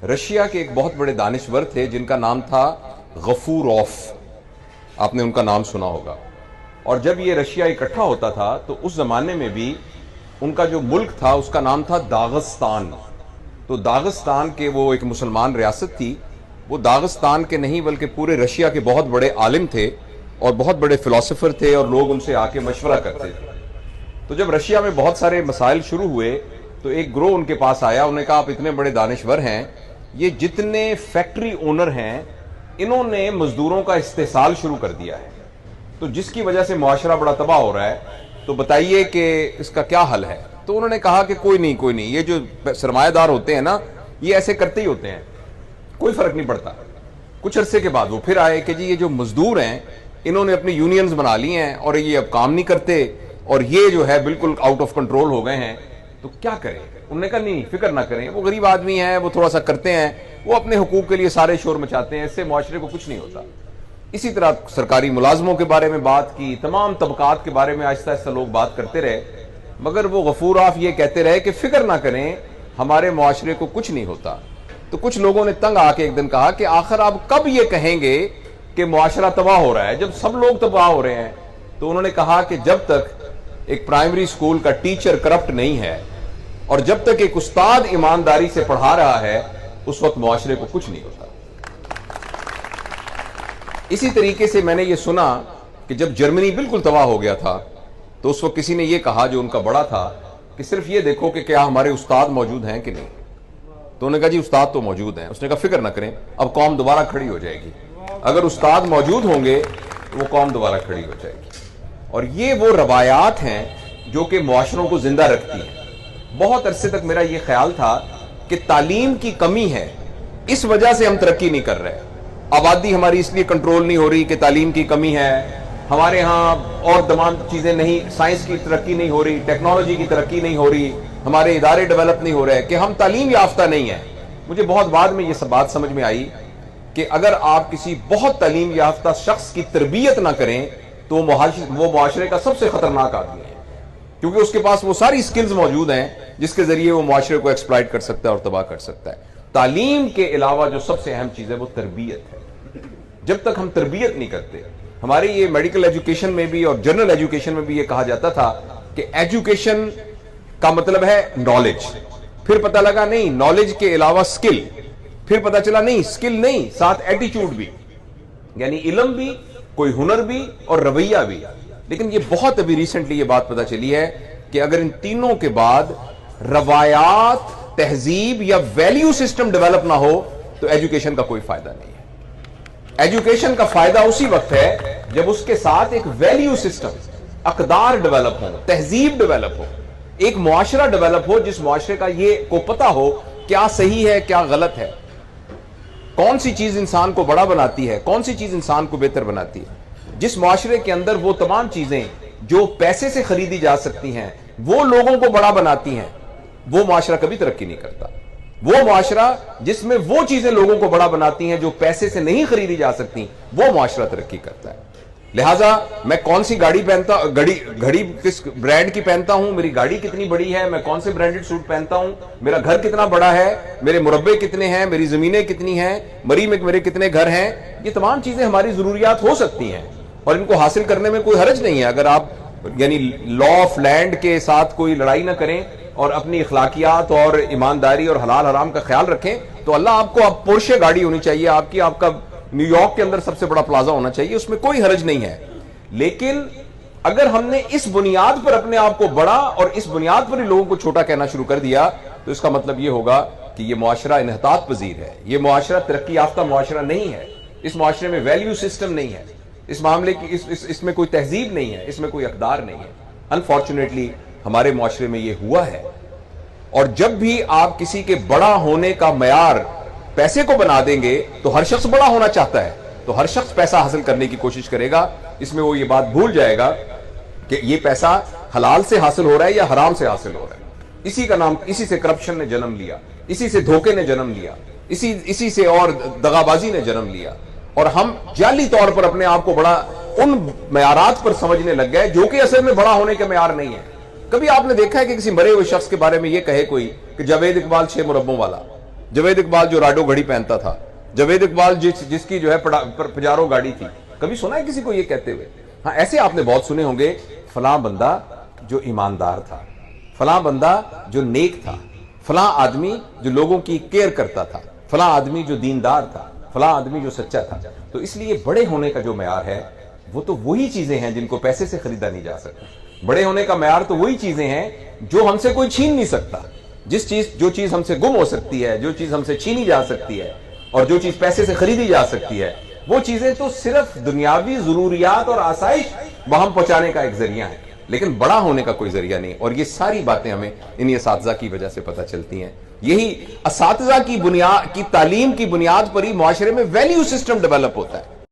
Russia के एक बहुत बड़े दानिश्वर थे जिनका नाम था गफूरॉफ, आपने उनका नाम सुना होगा। और जब ये रशिया इकट्ठा होता था तो उस जमाने में भी उनका जो मुल्क था उसका नाम था दागिस्तान। तो दागिस्तान के वो एक मुसलमान रियासत थी, वो दागिस्तान के नहीं बल्कि पूरे रशिया के बहुत बड़े आलिम थे और बहुत बड़े फिलोसोफर थे और लोग उनसे आके मशवरा करते थे। तो जब रशिया में बहुत सारे मसाइल शुरू हुए तो एक ग्रोह उनके पास आया, उन्होंने कहा आप इतने बड़े दानिश्वर हैं, ये जितने फैक्ट्री ओनर हैं इन्होंने मजदूरों का इस्तेसाल शुरू कर दिया है, तो जिसकी वजह से मुआशरा बड़ा तबाह हो रहा है, तो बताइए कि इसका क्या हल है। तो उन्होंने कहा कि कोई नहीं, ये जो सरमायादार होते हैं ना ये ऐसे करते ही होते हैं, कोई फर्क नहीं पड़ता। कुछ अरसे के बाद वो फिर आए कि जी ये जो मजदूर हैं इन्होंने अपनी यूनियंस बना ली हैं और ये अब काम नहीं करते और ये जो है बिल्कुल आउट ऑफ कंट्रोल हो गए हैं, तो क्या करें। उन्होंने कहा नहीं फिक्र ना करें, वो गरीब आदमी हैं, वो थोड़ा सा करते हैं, वो अपने हुकूक के लिए सारे शोर मचाते हैं, इससे मुआशरे को कुछ नहीं होता। इसी तरह सरकारी मुलाजमों के बारे में बात की, तमाम तबकात के बारे में आहिस्ता आहिस्ता लोग बात करते रहे, मगर वो गफूरॉफ ये कहते रहे कि फिक्र ना करें हमारे मुआशरे को कुछ नहीं होता। तो कुछ लोगों ने तंग आके एक दिन कहा कि आखिर आप कब ये कहेंगे कि मुआशरा तबाह हो रहा है जब सब लोग तबाह हो रहे हैं। तो उन्होंने कहा कि जब तक एक प्राइमरी स्कूल का टीचर करप्ट नहीं है और जब तक एक उस्ताद ईमानदारी से पढ़ा रहा है उस वक्त मुआशरे को कुछ नहीं होता। इसी तरीके से मैंने ये सुना कि जब जर्मनी बिल्कुल तबाह हो गया था तो उस वक्त किसी ने ये कहा जो उनका बड़ा था कि सिर्फ ये देखो कि क्या हमारे उस्ताद मौजूद हैं कि नहीं। तो उन्होंने कहा जी उस्ताद तो मौजूद हैं। उसने कहा फिक्र ना करें, अब कौम दोबारा खड़ी हो जाएगी, अगर उस्ताद मौजूद होंगे तो वो कौम दोबारा खड़ी हो जाएगी। और ये वो रवायात हैं जो कि मुआशरों को जिंदा रखती हैं। बहुत अरसे तक मेरा ये ख्याल था कि तालीम की कमी है, इस वजह से हम तरक्की नहीं कर रहे। आबादी हमारी इसलिए कंट्रोल नहीं हो रही कि तालीम की कमी है, हमारे यहाँ और तमाम चीजें नहीं, साइंस की तरक्की नहीं हो रही, टेक्नोलॉजी की तरक्की नहीं हो रही, हमारे इदारे डेवलप नहीं हो रहे कि हम तालीम याफ्ता नहीं है। मुझे बहुत बाद में ये सब बात समझ में आई कि अगर आप किसी बहुत तालीम याफ्ता शख्स की तरबियत ना करें तो वो मुआशरे का सबसे खतरनाक आदमी है, क्योंकि उसके पास वो सारी स्किल्स मौजूद हैं जिसके जरिए वो मुआशरे को एक्सप्लॉइट कर सकता है और तबाह कर सकता है। तालीम के अलावा जो सबसे अहम चीज है वो तरबियत है। जब तक हम तरबियत नहीं करते, हमारे ये मेडिकल एजुकेशन में भी और जनरल एजुकेशन में भी ये कहा जाता था कि एजुकेशन का मतलब है नॉलेज, फिर पता लगा नहीं नॉलेज के अलावा स्किल, फिर पता चला नहीं स्किल नहीं साथ एटीट्यूड भी, यानी इल्म भी, कोई हुनर भी और रवैया भी। लेकिन ये बहुत अभी रिसेंटली ये बात पता चली है कि अगर इन तीनों के बाद रवायात, तहजीब या वैल्यू सिस्टम डेवलप ना हो तो एजुकेशन का कोई फायदा नहीं है। एजुकेशन का फायदा उसी वक्त है जब उसके साथ एक वैल्यू सिस्टम, अकदार डेवलप हो, तहजीब डेवलप हो, एक मुआशरा डेवलप हो जिस मुआशरे का ये को पता हो क्या सही है क्या गलत है, कौन सी चीज इंसान को बड़ा बनाती है, कौन सी चीज इंसान को बेहतर बनाती है। जिस मुआशरे के अंदर वो तमाम चीजें जो पैसे से खरीदी जा सकती हैं वो लोगों को बड़ा बनाती हैं, वो मुआशरा कभी तरक्की नहीं करता। वो मुआशरा जिसमें वो चीजें लोगों को बड़ा बनाती हैं जो पैसे से नहीं खरीदी जा सकती, वो मुआशरा तरक्की करता है। लिहाजा मैं कौन सी गाड़ी पहनता, घड़ी किस ब्रांड की पहनता हूं, मेरी गाड़ी कितनी बड़ी है, मैं कौन से ब्रांडेड सूट पहनता हूं, मेरा घर कितना बड़ा है, मेरे मुरब्बे कितने हैं, मेरी जमीनें कितनी हैं, मरी में मेरे कितने घर हैं, ये तमाम चीजें हमारी जरूरियात हो सकती हैं और इनको हासिल करने में कोई हर्ज नहीं है। अगर आप यानी लॉ ऑफ लैंड के साथ कोई लड़ाई ना करें और अपनी इखलाकियात और ईमानदारी और हलाल हराम का ख्याल रखें तो अल्लाह आपको, आप पोर्शे गाड़ी होनी चाहिए आपकी, आपका न्यूयॉर्क के अंदर सबसे बड़ा प्लाजा होना चाहिए, उसमें कोई हर्ज नहीं है। लेकिन अगर हमने इस बुनियाद पर अपने आप को बड़ा और इस बुनियाद पर ही लोगों को छोटा कहना शुरू कर दिया तो इसका मतलब यह होगा कि यह मुआशरा इन्हतात पजीर है, यह मुआशरा तरक्की याफ्ता मुआशरा नहीं है, इस मुआशरे में वैल्यू सिस्टम नहीं है, इस मामले की इसमें कोई तहजीब नहीं है, इसमें कोई अकदार नहीं है। अनफॉर्चुनेटली हमारे मुआशरे में यह हुआ है। और जब भी आप किसी के बड़ा होने का मयार पैसे को बना देंगे तो हर शख्स बड़ा होना चाहता है, तो हर शख्स पैसा हासिल करने की कोशिश करेगा। इसमें वो ये बात भूल जाएगा कि ये पैसा हलाल से हासिल हो रहा है या हराम से हासिल हो रहा है। इसी का नाम, इसी से करप्शन ने जन्म लिया, इसी से धोखे ने जन्म लिया, इसी से और दगाबाजी ने जन्म लिया। और हम जाली तौर पर अपने आप को बड़ा उन मयारात पर समझने लग गए जो कि असल में बड़ा होने के मयार नहीं है। कभी आपने देखा है कि किसी मरे हुए शख्स के बारे में यह कहे कोई कि जावेद इकबाल 6 मुरब्बों वाला? جاوید اقبال جو راڈو گھڑی پہنتا تھا، جاوید اقبال جس کی جو ہے پجارو گاڑی تھی، کبھی سنا ہے کسی کو یہ کہتے ہوئے؟ ہاں ایسے آپ نے بہت سنے ہوں گے، فلاں بندہ جو ایماندار تھا، فلاں بندہ جو نیک تھا، فلاں آدمی جو لوگوں کی کیئر کرتا تھا، فلاں آدمی جو دیندار تھا، فلاں آدمی جو سچا تھا۔ تو اس لیے بڑے ہونے کا جو معیار ہے وہ تو وہی چیزیں ہیں جن کو پیسے سے خریدا نہیں جا سکتا۔ بڑے ہونے کا معیار تو وہی چیزیں ہیں جو ہم سے کوئی چھین نہیں سکتا۔ جو چیز ہم سے گم ہو سکتی ہے، جو چیز ہم سے چھینی جا سکتی ہے، اور جو چیز پیسے سے خریدی جا سکتی ہے، وہ چیزیں تو صرف دنیاوی ضروریات اور آسائش وہاں پہنچانے کا ایک ذریعہ ہے، لیکن بڑا ہونے کا کوئی ذریعہ نہیں۔ اور یہ ساری باتیں ہمیں انہی اساتذہ کی وجہ سے پتہ چلتی ہیں۔ یہی اساتذہ کی تعلیم کی بنیاد پر ہی معاشرے میں ویلیو سسٹم ڈیولپ ہوتا ہے۔